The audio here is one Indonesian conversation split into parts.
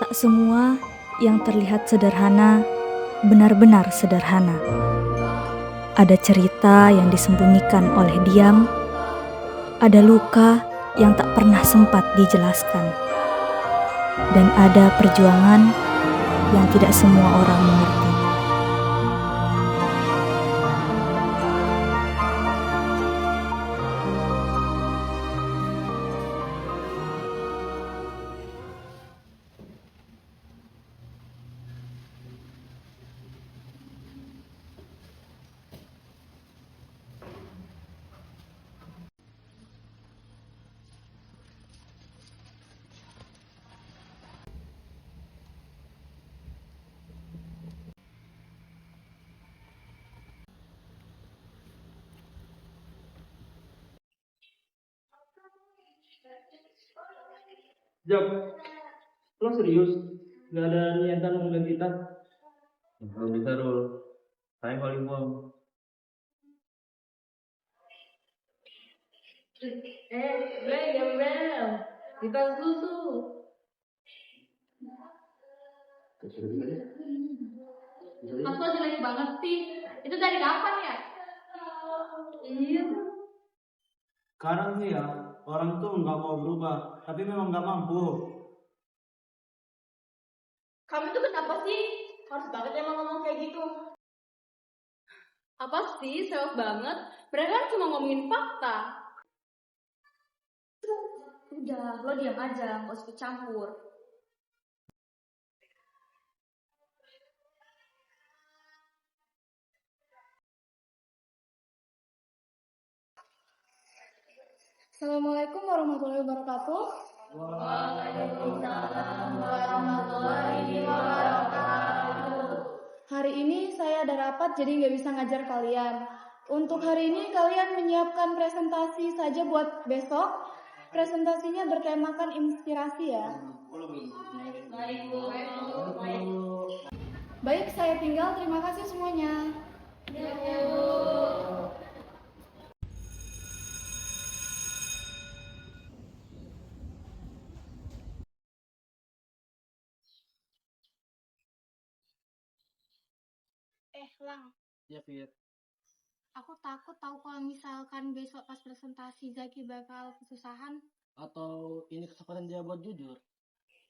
Tak semua yang terlihat sederhana benar-benar sederhana. Ada cerita yang disembunyikan oleh diam, ada luka yang tak pernah sempat dijelaskan, dan ada perjuangan yang tidak semua orang mengerti. Jok, lo serius? Gak ada niatan ngeliat kita? Belum bisa, Rul. Saya volleyball. Bel, di tas susu. Mas lo jelek banget sih. Itu dari kapan ya? Iya. Sekarang sih ya, orang tuh nggak mau berubah, tapi memang nggak mampu. Kamu tuh kenapa sih? Harus banget emang ngomong kayak gitu. Apa sih, self banget? Mereka kan cuma ngomongin fakta. Udah, lo diam aja, gak usah ikut campur. Assalamualaikum warahmatullahi wabarakatuh. Waalaikumsalam warahmatullahi wabarakatuh. Hari ini saya ada rapat jadi nggak bisa ngajar kalian. Untuk hari ini kalian menyiapkan presentasi saja buat besok. Presentasinya bertemakan inspirasi ya. Baik, saya tinggal. Terima kasih semuanya. Lang, Ya, Fit. aku takut tahu kalau misalkan besok pas presentasi Zaki bakal kesusahan. Atau ini kesempatan dia buat jujur?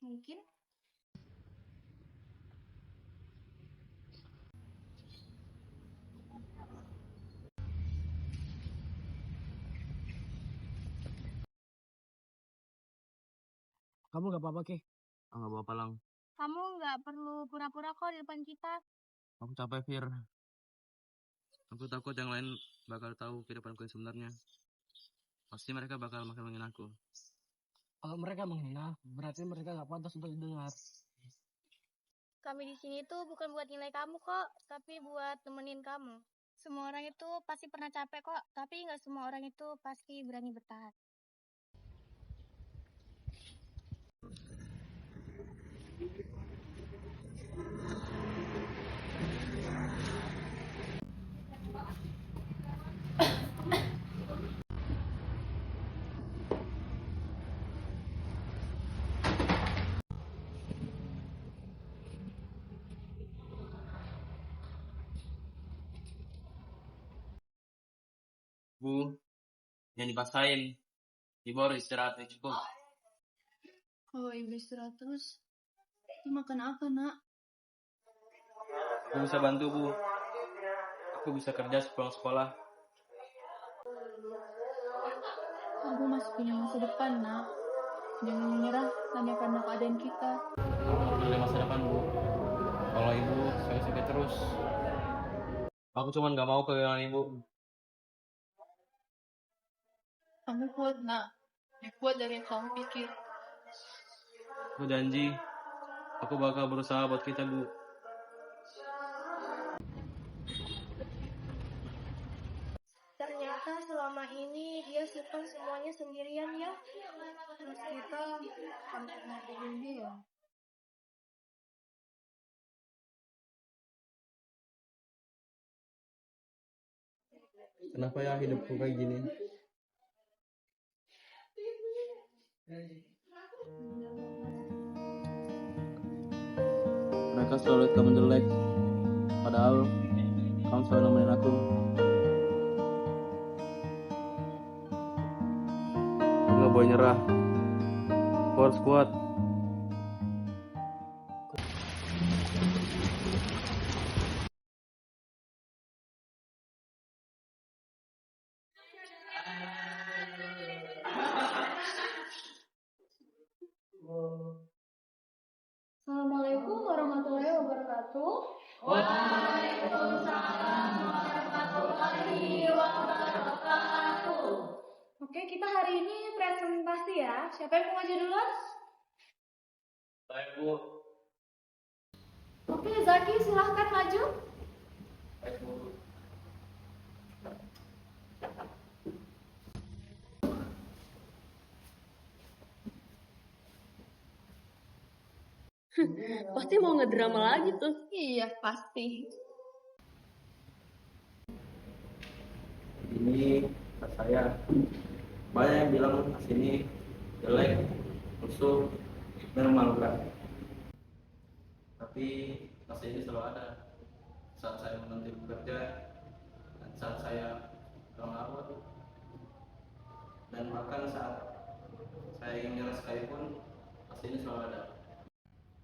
Mungkin. Kamu nggak apa-apa, Ki? Nggak apa-apa, Lang. Kamu nggak perlu pura-pura kok di depan kita. Aku capek, Fir. Aku takut yang lain bakal tahu kehidupanku yang sebenarnya. Pasti mereka bakal makin menghina aku. Kalau mereka menghina, berarti mereka nggak pantas untuk didengar. Kami di sini tuh bukan buat nilai kamu kok, tapi buat temenin kamu. Semua orang itu pasti pernah capek kok, tapi nggak semua orang itu pasti berani bertahan. Bu, yang dipasain. Ibu harus istirahat yang cukup. Kalau ibu istirahat terus, ini makan apa nak? Aku bisa bantu, Bu. Aku bisa kerja sepulang sekolah. Kamu masih punya masa depan nak. Jangan menyerah hanya karena keadaan kita. Aku nggak peduli masa depan, Bu. Kalau ibu sakit-sakit terus, aku cuma nggak mau kehilangan ibu. Kamu kuat nak, lebih kuat dari yang kamu pikir. Aku janji, aku bakal berusaha buat kita, Bu. Ternyata selama ini dia simpan semuanya sendirian ya. Terus kita sampai ngapain dia. Kenapa ya hidupku kayak gini? Mereka selalu lihat kamu jelek, padahal kamu selalu nemenin aku. Aku gak boleh nyerah. Aku harus kuat. Assalamualaikum warahmatullahi wabarakatuh. Oke, kita hari ini presentasi ya. Siapa yang mau maju duluan? Baik, Bu. Oke, Zaki silahkan maju. Baik, Bu. Pasti mau ngedrama lagi tuh. Iya, pasti. Ini tas saya. Banyak yang bilang tas ini jelek, busuk, dan memalukan. Tapi tas ini selalu ada saat saya menanti bekerja dan saat saya merawat, dan bahkan saat saya ingin menyerah sekalipun, tas ini selalu ada.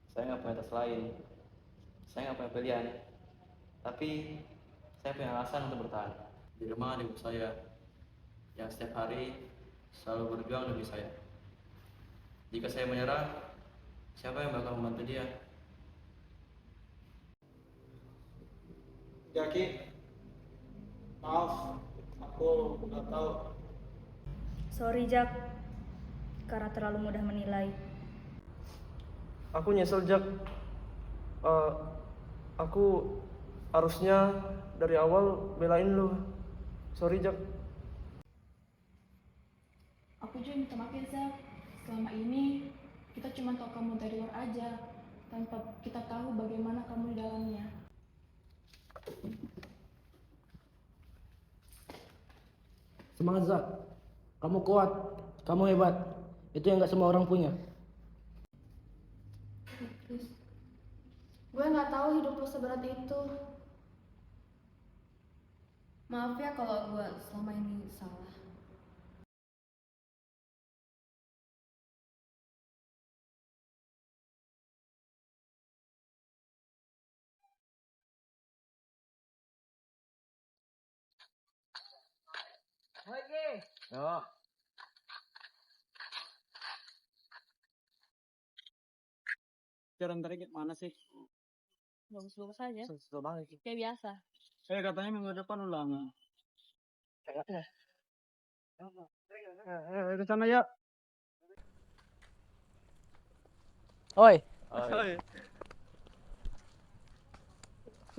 Saya nggak punya tas lain, saya nggak punya pilihan, tapi saya punya alasan untuk bertahan. Di rumah ada ibu saya yang setiap hari selalu berjuang demi saya. Jika saya menyerah, siapa yang bakal membantu dia? Jaki, maaf, aku nggak tahu. Sorry Jack, karena terlalu mudah menilai. Aku nyesel, Jak. Aku harusnya dari awal belain lu. Sorry, Jak. Aku juga minta maaf ya, Zak. Selama ini kita cuma tahu kamu dari luar aja, tanpa kita tahu bagaimana kamu di dalamnya. Semangat Zak, kamu kuat, kamu hebat. Itu yang gak semua orang punya. Gue nggak tahu hidup lo seberat itu. Maaf ya kalau gue selama ini salah. Oh. Jalan tarik mana sih? Bagus-bagus aja. Susah banget. Kayak biasa. Katanya minggu depan ulangan. Kayaknya. Ke sana ya. Oi, Oi.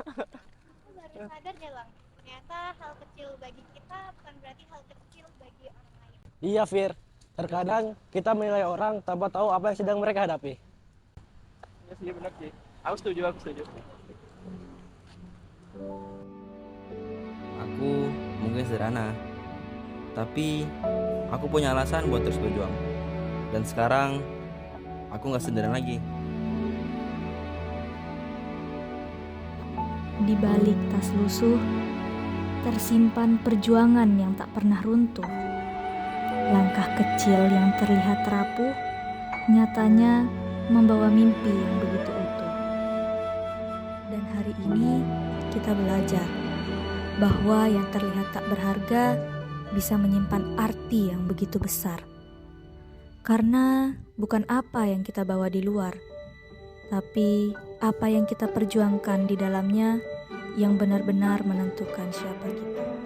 Baru sadar deh Lang, ternyata hal kecil bagi kita bukan berarti hal kecil bagi orang lain. iya Fir. Terkadang kita menilai orang tanpa tahu apa yang sedang mereka hadapi. Ya sih, benar sih. Aku setuju. Aku mungkin sederhana, tapi aku punya alasan buat terus berjuang. Dan sekarang aku gak sederhana lagi. Di balik tas lusuh, tersimpan perjuangan yang tak pernah runtuh. Langkah kecil yang terlihat rapuh, nyatanya membawa mimpi yang begitu utuh. Dan hari ini kita belajar bahwa yang terlihat tak berharga bisa menyimpan arti yang begitu besar. Karena bukan apa yang kita bawa di luar, tapi apa yang kita perjuangkan di dalamnya yang benar-benar menentukan siapa kita.